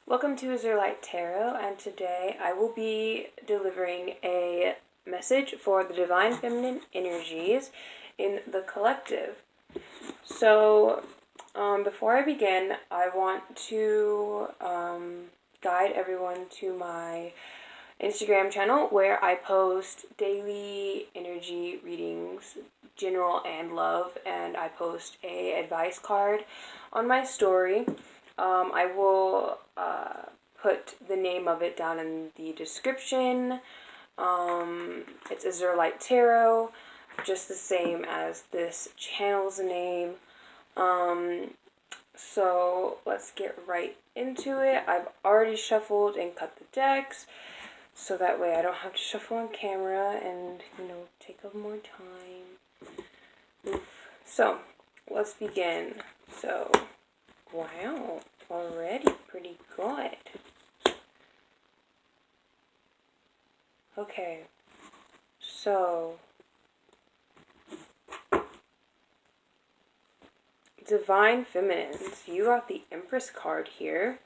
Welcome to Azurlight Tarot, and today I will be delivering a message for the Divine Feminine energies in the collective. So, before I begin, I want to guide everyone to my Instagram channel where I post daily energy readings, general and love, and I post a advice card on my story. I will put the name of it down in the description. It's Azurlight Tarot, just the same as this channel's name. So let's get right into it. I've already shuffled and cut the decks, so that way I don't have to shuffle on camera and, take up more time. Oof. So, let's begin. So, wow, already pretty good. Okay, so Divine Feminines, you got the Empress card here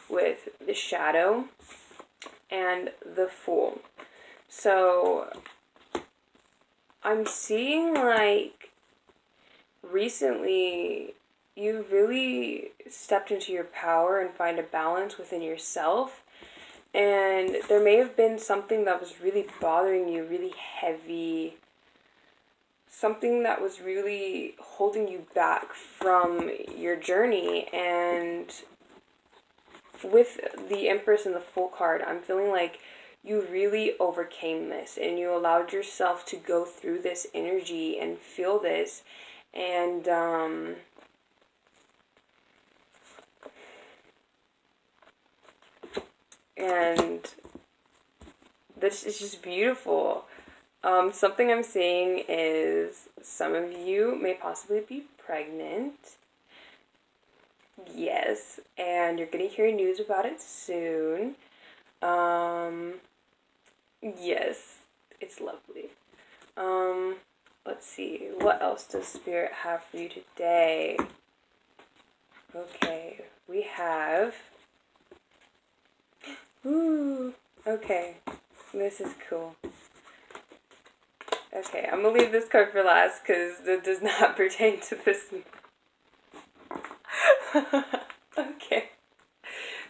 with the Shadow and the Fool. So I'm seeing like recently you really stepped into your power and find a balance within yourself. And there may have been something that was really bothering you, really heavy, something that was really holding you back from your journey. And with the Empress and the Fool card, I'm feeling like you really overcame this and you allowed yourself to go through this energy and feel this. And this is just beautiful. Something I'm seeing is some of you may possibly be pregnant. Yes, and you're going to hear news about it soon. Yes, it's lovely. Let's see, what else does Spirit have for you today? Okay, we have... Ooh, okay, this is cool. Okay, I'm gonna leave this card for last because it does not pertain to this. Okay,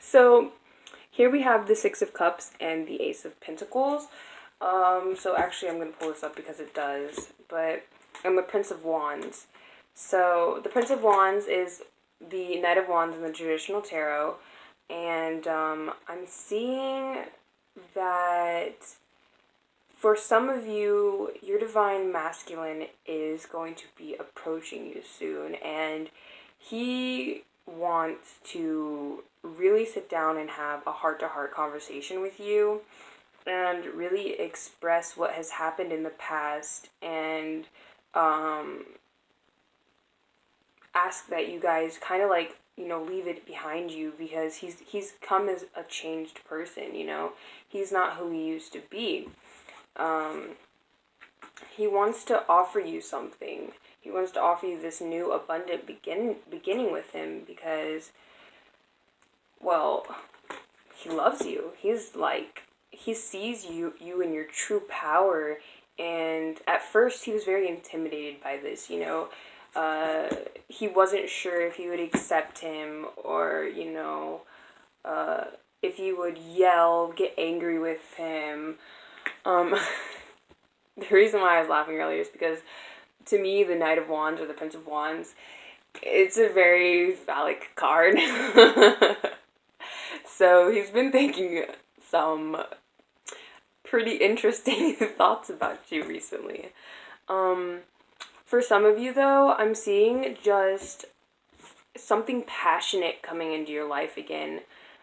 so here we have the Six of Cups and the Ace of Pentacles. So actually I'm going to pull this up because it does, but I'm the Prince of Wands. So the Prince of Wands is the Knight of Wands in the traditional tarot, and I'm seeing that for some of you, your Divine Masculine is going to be approaching you soon, and he wants to really sit down and have a heart-to-heart conversation with you and really express what has happened in the past and ask that you guys kind of like, leave it behind you, because he's come as a changed person, He's not who he used to be. He wants to offer you something. He wants to offer you this new abundant beginning with him because, well, he loves you. He sees you in your true power. And at first he was very intimidated by this, he wasn't sure if you would accept him or, if you would yell, get angry with him. The reason why I was laughing earlier is because to me, the Knight of Wands or the Prince of Wands, it's a very phallic card. So he's been thinking some pretty interesting thoughts about you recently. For some of you, though, I'm seeing just something passionate coming into your life again.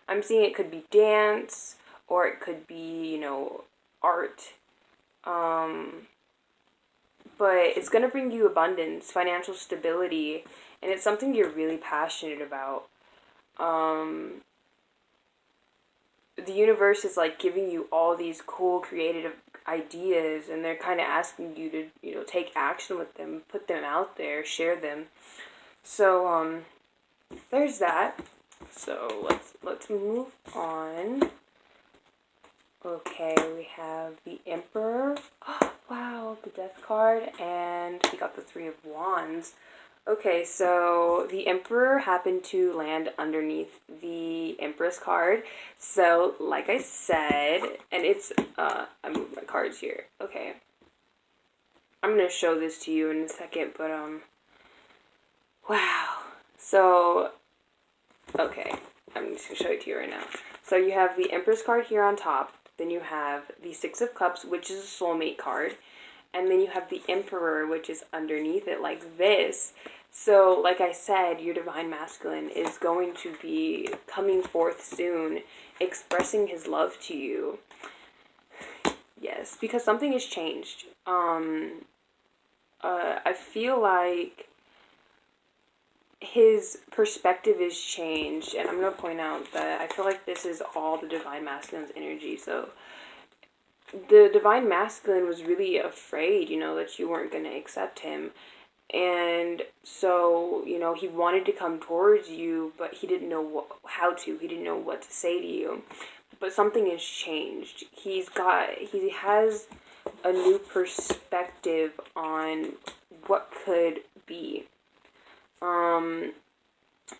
I'm seeing it could be dance, or it could be, art. But it's going to bring you abundance, financial stability, and it's something you're really passionate about. The universe is like giving you all these cool creative ideas, and they're kind of asking you to, take action with them, put them out there, share them. So, there's that. So let's move on. Okay, we have the Emperor. Oh, wow, the Death card, and we got the Three of Wands. Okay, so the Emperor happened to land underneath the Empress card. So, like I said, and it's, I moved my cards here. Okay. I'm gonna show this to you in a second, but, wow. So, okay, I'm just gonna show it to you right now. So you have the Empress card here on top. Then you have the Six of Cups, which is a soulmate card. And then you have the Emperor, which is underneath it like this. So, like I said, your divine masculine is going to be coming forth soon, expressing his love to you. Yes, because something has changed. I feel like his perspective is changed, and I'm going to point out that I feel like this is all the divine masculine's energy. So the divine masculine was really afraid, that you weren't going to accept him. And so, he wanted to come towards you, but he didn't know how to. He didn't know what to say to you. But something has changed. He has a new perspective on what could be. And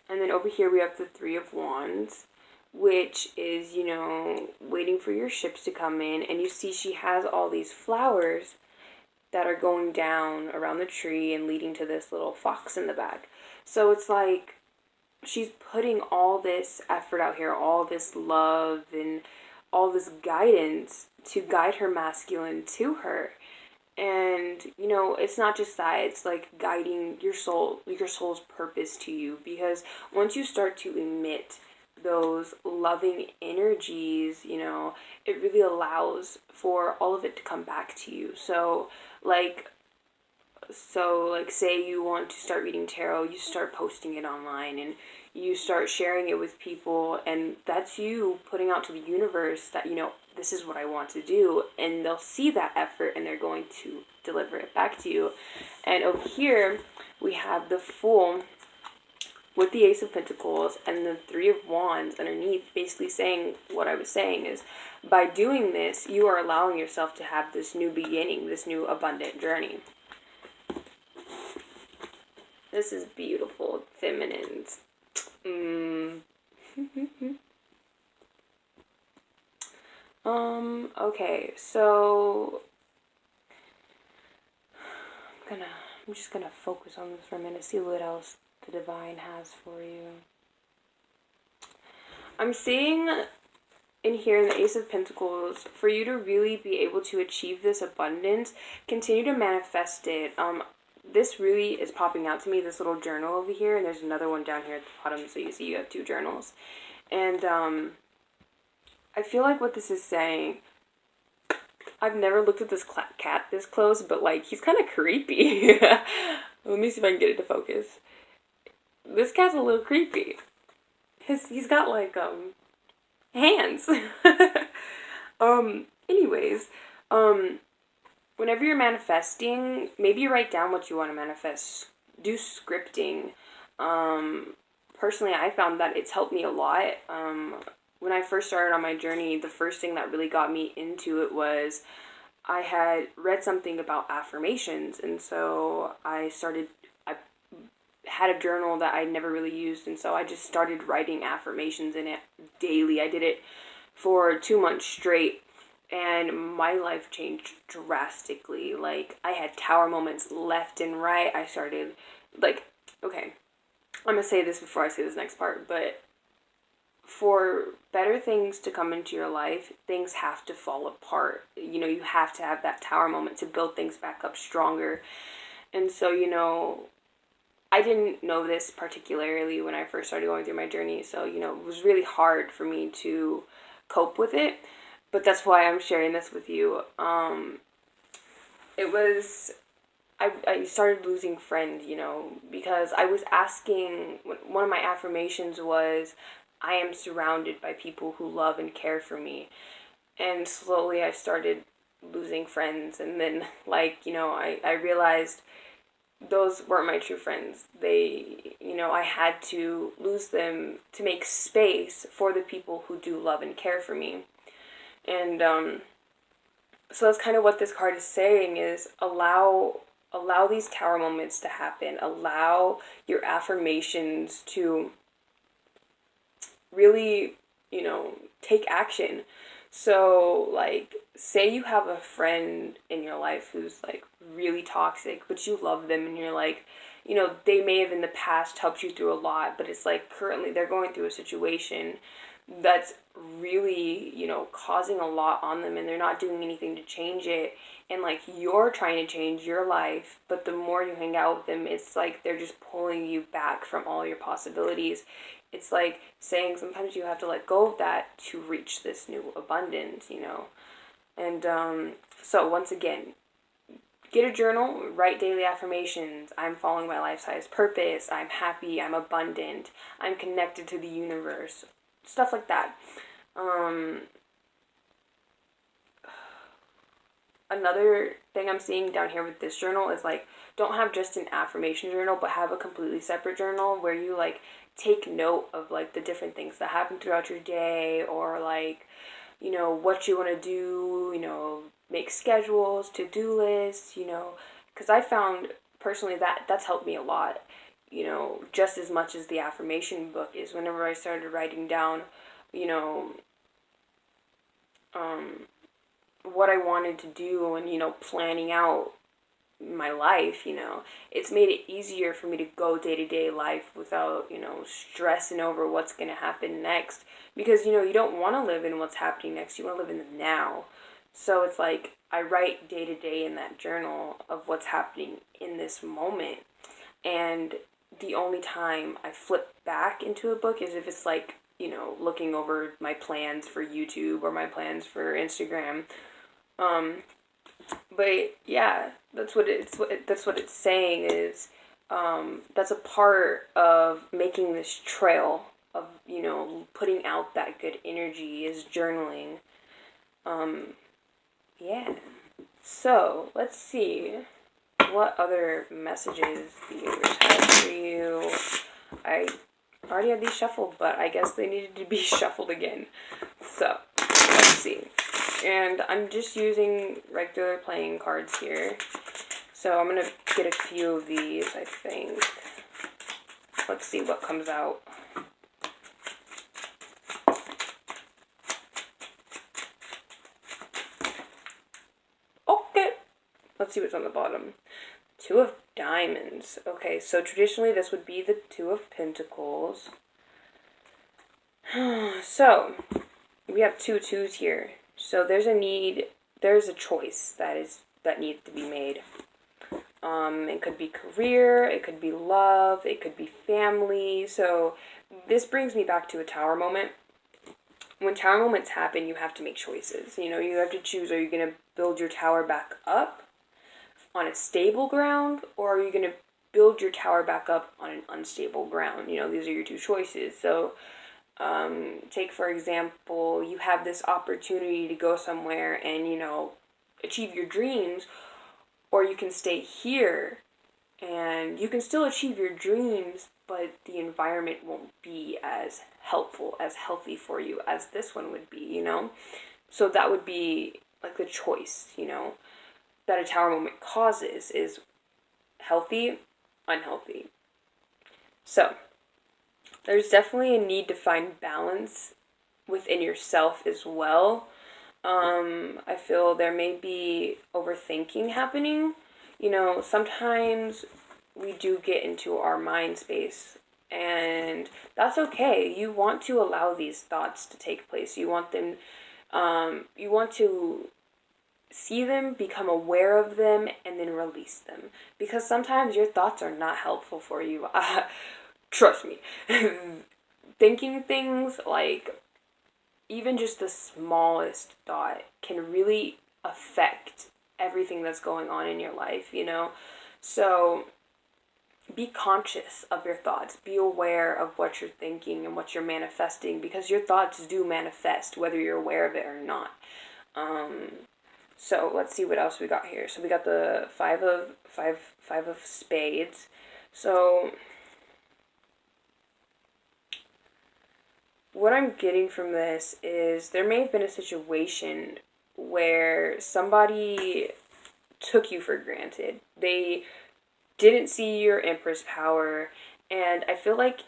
then over here we have the Three of Wands, which is, waiting for your ships to come in. And you see she has all these flowers that are going down around the tree and leading to this little fox in the back. So it's like she's putting all this effort out here, all this love and all this guidance to guide her masculine to her. And it's not just that, it's like guiding your soul's purpose to you, because once you start to emit those loving energies, it really allows for all of it to come back to you. So like say you want to start reading tarot, you start posting it online and you start sharing it with people, and that's you putting out to the universe that this is what I want to do, and they'll see that effort and they're going to deliver it back to you. And over here we have the Fool with the Ace of Pentacles and the Three of Wands underneath, basically saying what I was saying is, by doing this, you are allowing yourself to have this new beginning, this new abundant journey. This is beautiful, feminines. Okay, so I'm just gonna focus on this for a minute, see what else the divine has for you. I'm seeing in here in the Ace of Pentacles, for you to really be able to achieve this abundance, continue to manifest it. This really is popping out to me, this little journal over here, and there's another one down here at the bottom, so you see you have two journals. And I feel like what this is saying, I've never looked at this cat this close, but like, he's kind of creepy. Let me see if I can get it to focus. This cat's a little creepy. He's got like hands. Anyways, whenever you're manifesting, maybe you write down what you want to manifest. Do scripting. Personally, I found that it's helped me a lot. When I first started on my journey, the first thing that really got me into it was I had read something about affirmations, and so I had a journal that I never really used, and so I just started writing affirmations in it daily. I did it for 2 months straight, and my life changed drastically. Like, I had tower moments left and right. I started, okay, I'm gonna say this before I say this next part, but for better things to come into your life, things have to fall apart. You have to have that tower moment to build things back up stronger. And so, I didn't know this particularly when I first started going through my journey. So, it was really hard for me to cope with it. But that's why I'm sharing this with you. I started losing friends, because I was asking, one of my affirmations was, I am surrounded by people who love and care for me. And slowly I started losing friends. And then, I realized those weren't my true friends. They, I had to lose them to make space for the people who do love and care for me. And so that's kind of what this card is saying, is allow these tower moments to happen. Allow your affirmations to really, take action. So, like, say you have a friend in your life who's, like, really toxic, but you love them and you're like, they may have in the past helped you through a lot, but it's like currently they're going through a situation that's really, causing a lot on them, and they're not doing anything to change it. And like, you're trying to change your life, but the more you hang out with them, it's like they're just pulling you back from all your possibilities. It's like saying sometimes you have to let go of that to reach this new abundance. And so once again, get a journal, write daily affirmations. I'm following my life's highest purpose. I'm happy. I'm abundant. I'm connected to the universe. Stuff like that. Another thing I'm seeing down here with this journal is like, don't have just an affirmation journal, but have a completely separate journal where you like take note of like the different things that happen throughout your day, or like, what you want to do, make schedules, to-do lists, because I found personally that that's helped me a lot, just as much as the affirmation book is. Whenever I started writing down, you know, what I wanted to do, and, planning out my life, it's made it easier for me to go day-to-day life without, stressing over what's going to happen next. Because, you don't want to live in what's happening next. You want to live in the now. So it's like I write day-to-day in that journal of what's happening in this moment. And the only time I flip back into a book is if it's like, looking over my plans for YouTube or my plans for Instagram. But yeah, that's what it's saying is, that's a part of making this trail of, putting out that good energy, is journaling. Yeah. So let's see what other messages the universe has for you. I already had these shuffled, but I guess they needed to be shuffled again. So let's see. And I'm just using regular playing cards here. So I'm going to get a few of these, I think. Let's see what comes out. Okay. Let's see what's on the bottom. Two of Diamonds. Okay, so traditionally this would be the Two of Pentacles. So, we have two twos here. So there's a choice that needs to be made. It could be career, it could be love, it could be family. So this brings me back to a tower moment. When tower moments happen, you have to make choices. You have to choose, are you going to build your tower back up on a stable ground, or are you going to build your tower back up on an unstable ground? These are your two choices. So take, for example, you have this opportunity to go somewhere and, achieve your dreams, or you can stay here and you can still achieve your dreams, but the environment won't be as helpful, as healthy for you as this one would be, So that would be like the choice, that a tower moment causes, is healthy, unhealthy. So there's definitely a need to find balance within yourself as well. I feel there may be overthinking happening. Sometimes we do get into our mind space, and that's okay. You want to allow these thoughts to take place. You want them, you want to see them, become aware of them, and then release them. Because sometimes your thoughts are not helpful for you. Trust me. Thinking things like, even just the smallest thought can really affect everything that's going on in your life, So be conscious of your thoughts. Be aware of what you're thinking and what you're manifesting, because your thoughts do manifest whether you're aware of it or not. So let's see what else we got here. So we got the five of spades. So what I'm getting from this is there may have been a situation where somebody took you for granted. They didn't see your Empress power, and I feel like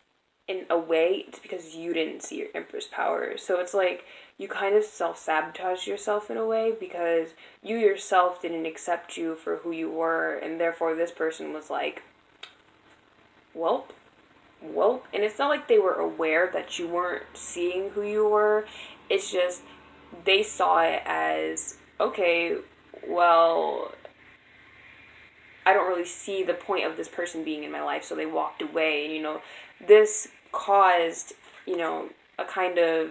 in a way it's because you didn't see your Empress power. So it's like you kind of self-sabotage yourself in a way because you yourself didn't accept you for who you were, and therefore this person was like, welp, welp. And it's not like they were aware that you weren't seeing who you were. It's just they saw it as, okay, well, I don't really see the point of this person being in my life, so they walked away. And, this caused, a kind of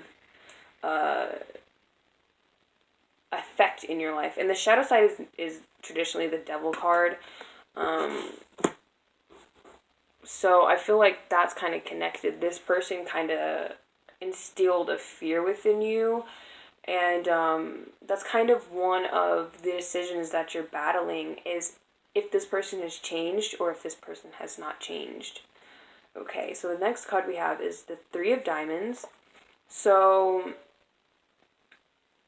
effect in your life. And the shadow side is traditionally the devil card. So I feel like that's kind of connected. This person kind of instilled a fear within you. And that's kind of one of the decisions that you're battling is if this person has changed or if this person has not changed. Okay, so the next card we have is the Three of Diamonds. So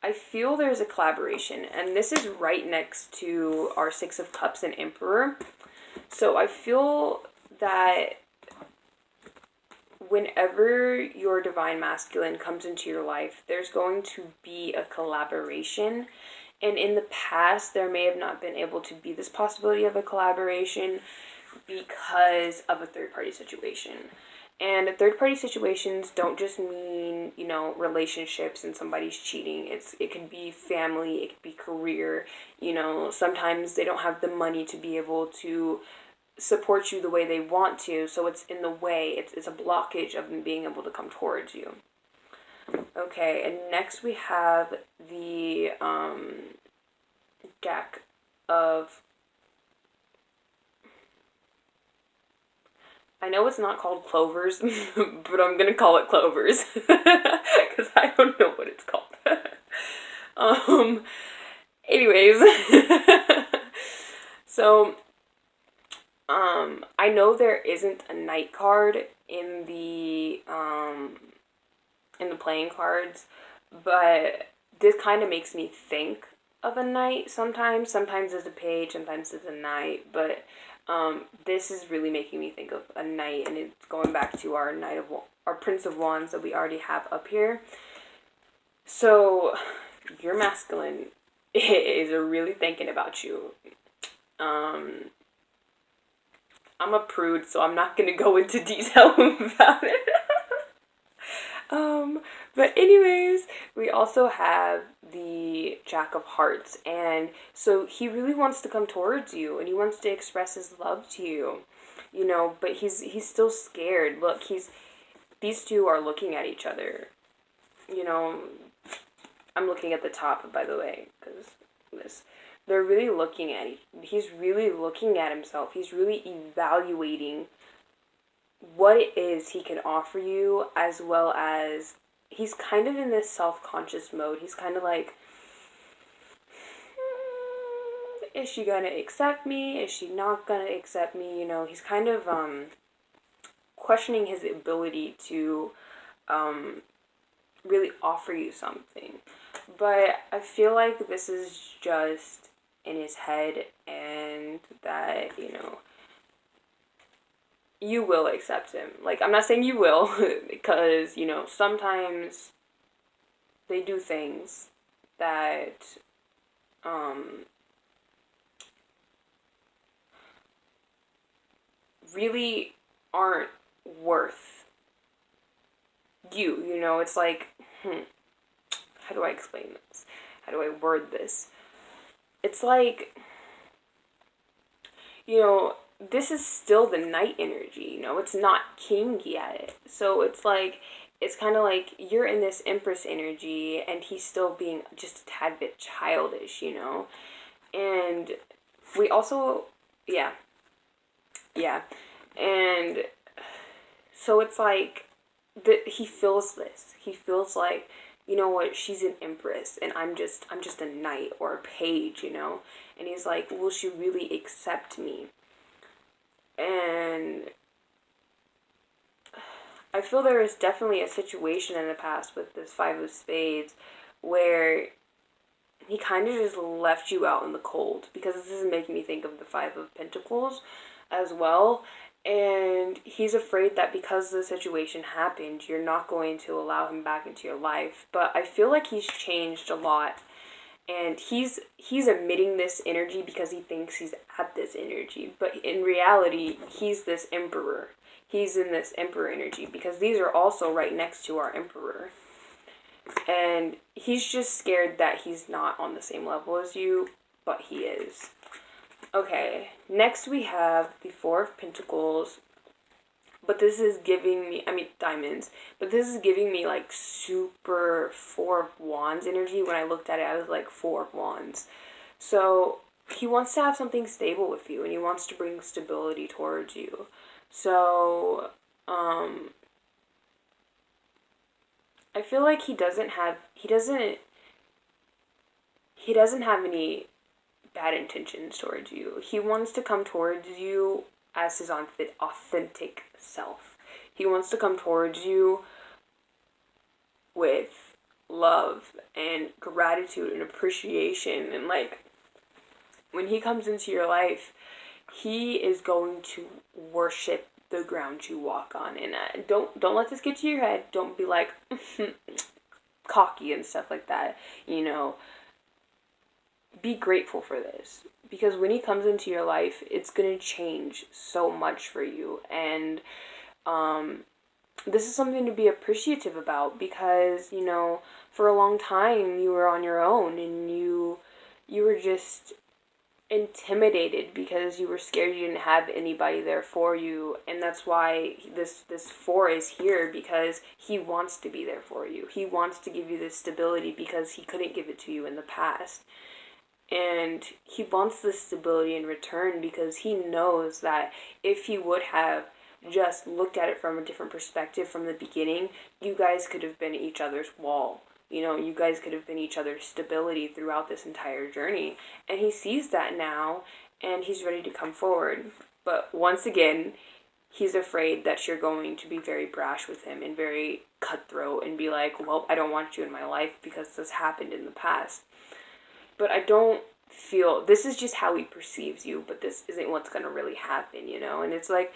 I feel there's a collaboration, and this is right next to our Six of Cups and Emperor. So I feel that whenever your divine masculine comes into your life, there's going to be a collaboration. And in the past, there may have not been able to be this possibility of a collaboration because of a third-party situation. And third-party situations don't just mean, relationships and somebody's cheating. It can be family, it can be career. Sometimes they don't have the money to be able to support you the way they want to, so it's in the way. It's a blockage of them being able to come towards you. Okay, and next we have the Jack of... I know it's not called clovers, but I'm gonna call it clovers because I don't know what it's called. Anyways, so I know there isn't a knight card in the playing cards, but this kind of makes me think of a knight sometimes. Sometimes as a page, sometimes as a knight, but this is really making me think of a knight, and it's going back to our our Prince of Wands that we already have up here. So your masculine is really thinking about you. I'm a prude, so I'm not gonna go into detail about it. But anyways, we also have the Jack of Hearts, and so he really wants to come towards you, and he wants to express his love to you, but he's still scared. Look, these two are looking at each other, I'm looking at the top, by the way, because they're really looking at he's really looking at himself. He's really evaluating what it is he can offer you, as well as he's kind of in this self-conscious mode. He's kind of like, is she gonna accept me? Is she not gonna accept me? He's kind of questioning his ability to really offer you something. But I feel like this is just in his head, and that, you will accept him. Like, I'm not saying you will, because, sometimes they do things that, really aren't worth you, it's like, how do I explain this? How do I word this? It's like, this is still the knight energy, it's not king yet. So it's like, it's kind of like you're in this empress energy and he's still being just a tad bit childish, And we also, yeah. And so it's like, he feels this. He feels like you know what, she's an empress and I'm just a knight or a page, And he's like, will she really accept me? And I feel there is definitely a situation in the past with this Five of Spades where he kind of just left you out in the cold, because this is making me think of the Five of Pentacles as well. And he's afraid that because the situation happened, you're not going to allow him back into your life. But I feel like he's changed a lot. And he's emitting this energy because he thinks he's at this energy. But in reality, he's this emperor. He's in this emperor energy because these are also right next to our emperor. And he's just scared that he's not on the same level as you, but he is. Okay, next we have the Four of Pentacles. But this is giving me, diamonds. But this is giving me like super Four of Wands energy. When I looked at it, I was like, Four of Wands. So he wants to have something stable with you, and he wants to bring stability towards you. So, I feel like he doesn't have any bad intentions towards you. He wants to come towards you as his authentic self. He wants to come towards you with love and gratitude and appreciation. And like, when he comes into your life, he is going to worship the ground you walk on. And don't let this get to your head. Don't be like cocky and stuff like that. Be grateful for this, because when he comes into your life, it's going to change so much for you. And this is something to be appreciative about, because for a long time you were on your own, and you were just intimidated because you were scared you didn't have anybody there for you. And that's why this Four is here, because he wants to be there for you. He wants to give you this stability because he couldn't give it to you in the past. And he wants this stability in return because he knows that if he would have just looked at it from a different perspective from the beginning, you guys could have been each other's wall. You guys could have been each other's stability throughout this entire journey. And he sees that now, and he's ready to come forward. But once again, he's afraid that you're going to be very brash with him and very cutthroat and be like, well, I don't want you in my life because this happened in the past. But I don't feel, this is just how he perceives you, but this isn't what's going to really happen, And it's like,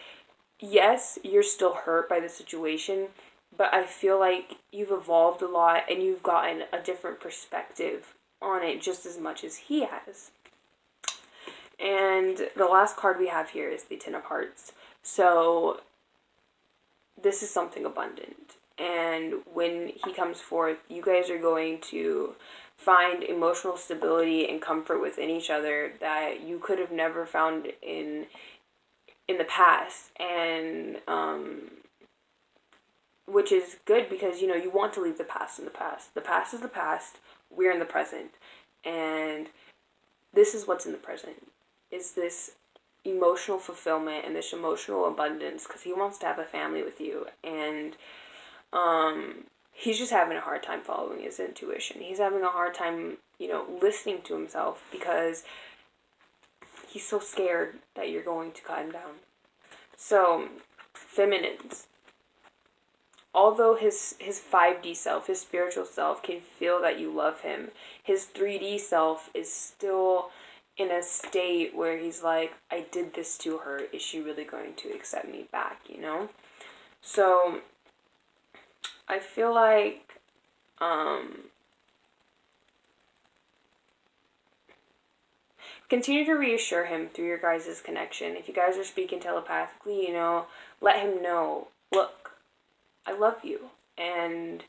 yes, you're still hurt by the situation, but I feel like you've evolved a lot and you've gotten a different perspective on it just as much as he has. And the last card we have here is the Ten of Hearts. So this is something abundant. And when he comes forth, you guys are going to find emotional stability and comfort within each other that you could have never found in the past. And which is good, because you want to leave the past in the past. The past is the past. We're in the present, and this is what's in the present, is this emotional fulfillment and this emotional abundance, because he wants to have a family with you. And he's just having a hard time following his intuition. He's having a hard time, listening to himself, because he's so scared that you're going to cut him down. So, feminines. Although his 5D self, his spiritual self, can feel that you love him, his 3D self is still in a state where he's like, I did this to her. Is she really going to accept me back, So, I feel like, continue to reassure him through your guys' connection. If you guys are speaking telepathically, let him know, look, I love you. And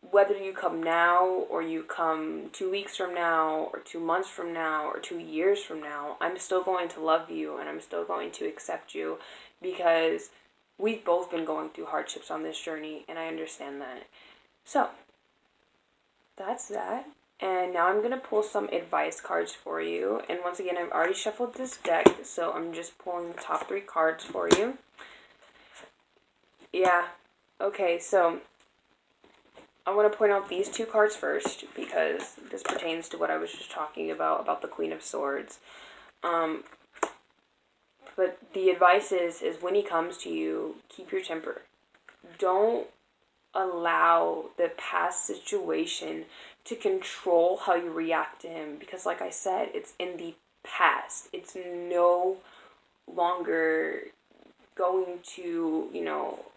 whether you come now, or you come 2 weeks from now, or 2 months from now, or 2 years from now, I'm still going to love you, and I'm still going to accept you, because we've both been going through hardships on this journey, and I understand that. So, that's that. And now I'm going to pull some advice cards for you. And once again, I've already shuffled this deck, so I'm just pulling the top 3 cards for you. Yeah. Okay, so I want to point out these two cards first because this pertains to what I was just talking about the Queen of Swords. But the advice is when he comes to you, keep your temper. Don't allow the past situation to control how you react to him, because like I said, it's in the past. It's no longer going to,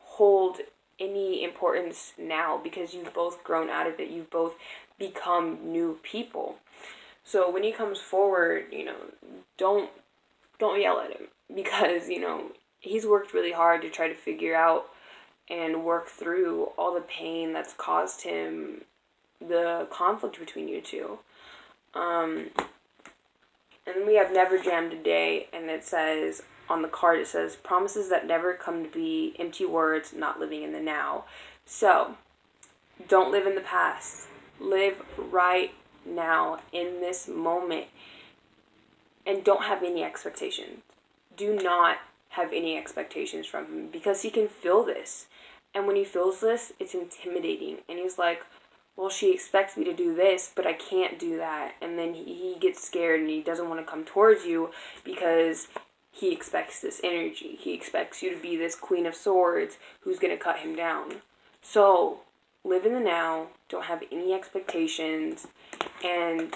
hold any importance now because you've both grown out of it. You've both become new people. So when he comes forward, don't yell at him because, he's worked really hard to try to figure out and work through all the pain that's caused him the conflict between you two. And we have Never Jammed a Day, and it says, on the card, it says, promises that never come to be, empty words, not living in the now. So, don't live in the past. Live right now, in this moment, and don't have any expectations. Do not have any expectations from him, because he can feel this. And when he feels this, it's intimidating. And he's like, well, she expects me to do this, but I can't do that. And then he gets scared and he doesn't want to come towards you because he expects this energy. He expects you to be this Queen of Swords who's going to cut him down. So, live in the now. Don't have any expectations. And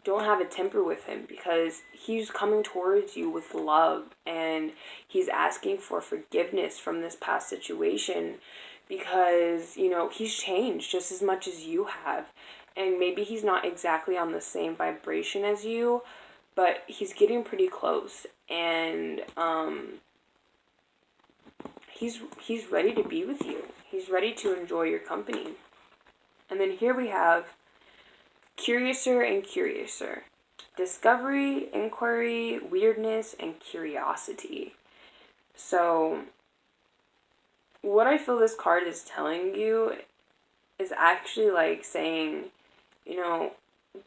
don't have a temper with him because he's coming towards you with love. And he's asking for forgiveness from this past situation because, he's changed just as much as you have. And maybe he's not exactly on the same vibration as you, but he's getting pretty close. And he's ready to be with you. He's ready to enjoy your company. And then here we have Curiouser and Curiouser. Discovery, inquiry, weirdness, and curiosity. So, what I feel this card is telling you is actually like saying,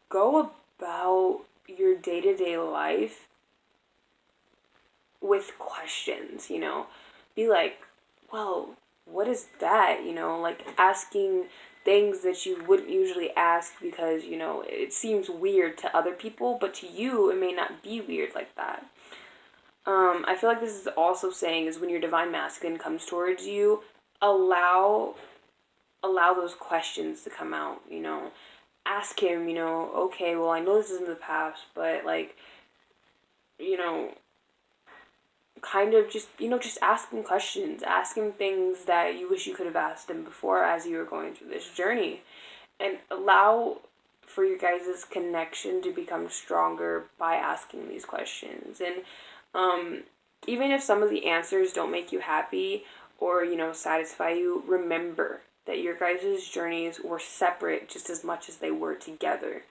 go about your day-to-day life with questions, Be like, well, what is that? Like asking things that you wouldn't usually ask because, it seems weird to other people, but to you, it may not be weird like that. I feel like this is also saying is when your divine masculine comes towards you, allow those questions to come out, Ask him, okay, well, I know this is in the past, but like, kind of just, just ask him questions, ask him things that you wish you could have asked him before as you were going through this journey, and allow for your guys' connection to become stronger by asking these questions. And even if some of the answers don't make you happy or, satisfy you, remember that your guys' journeys were separate just as much as they were together.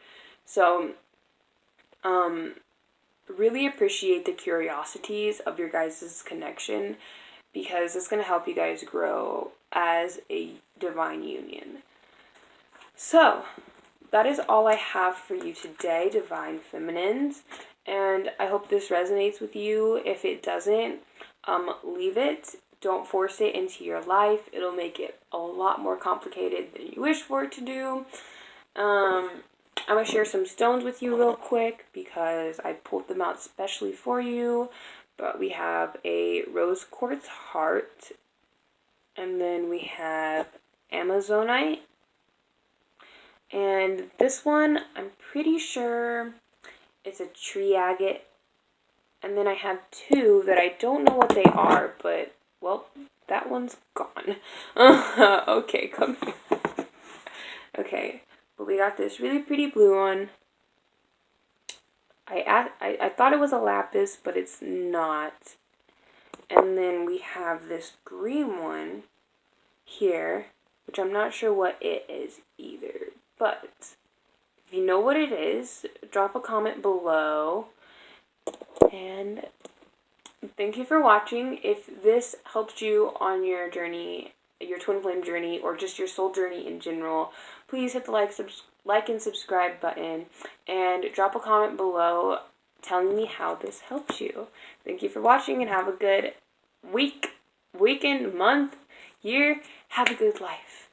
So, really appreciate the curiosities of your guys' connection because it's going to help you guys grow as a divine union. So, that is all I have for you today, Divine Feminines. And I hope this resonates with you. If it doesn't, leave it. Don't force it into your life. It'll make it a lot more complicated than you wish for it to do. I'm going to share some stones with you real quick because I pulled them out specially for you. But we have a rose quartz heart. And then we have Amazonite. And this one, I'm pretty sure it's a tree agate. And then I have two that I don't know what they are, but, well, that one's gone. Okay, come here. Okay, but we got this really pretty blue one. I thought it was a lapis, but it's not. And then we have this green one here, which I'm not sure what it is either. But if you know what it is, drop a comment below. And thank you for watching. If this helped you on your journey, your twin flame journey, or just your soul journey in general, please hit the like and subscribe button and drop a comment below telling me how this helps you. Thank you for watching and have a good week, weekend, month, year. Have a good life.